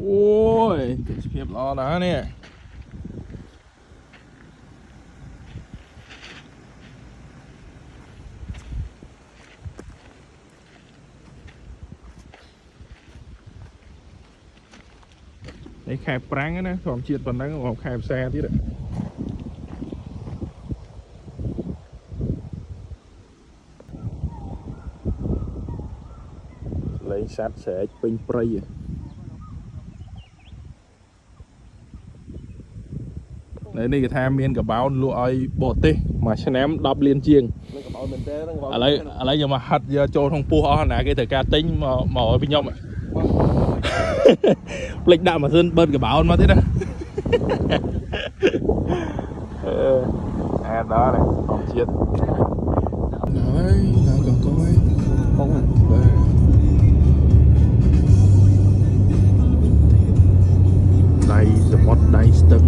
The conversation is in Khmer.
ôiភាពល្អណាស់នេះនេះខែប្រាំងណាធម្មជាតិប៉ុណ្ណឹងមកខែផ្សារទៀតលេងសัตว์ស្រែកពេញព្រៃនេះគេថាមានកបោនលក់ឲ្យបរទេសមួយឆ្នាំ10លានជាងកបោនមែនទេឥឡូវយកមកហាត់យកចូលក្នុងពោះអស់ណាគេត្រូវការទិញមកឲ្យខ្ញុំភ្លេចដាក់ម៉ាស៊ីនបឺតកបោនមកទៀតណាអាដល់នេះធម្មជាតិហើយឡើងកកយបងបាទដៃសមុទ្រដៃស្ទឹង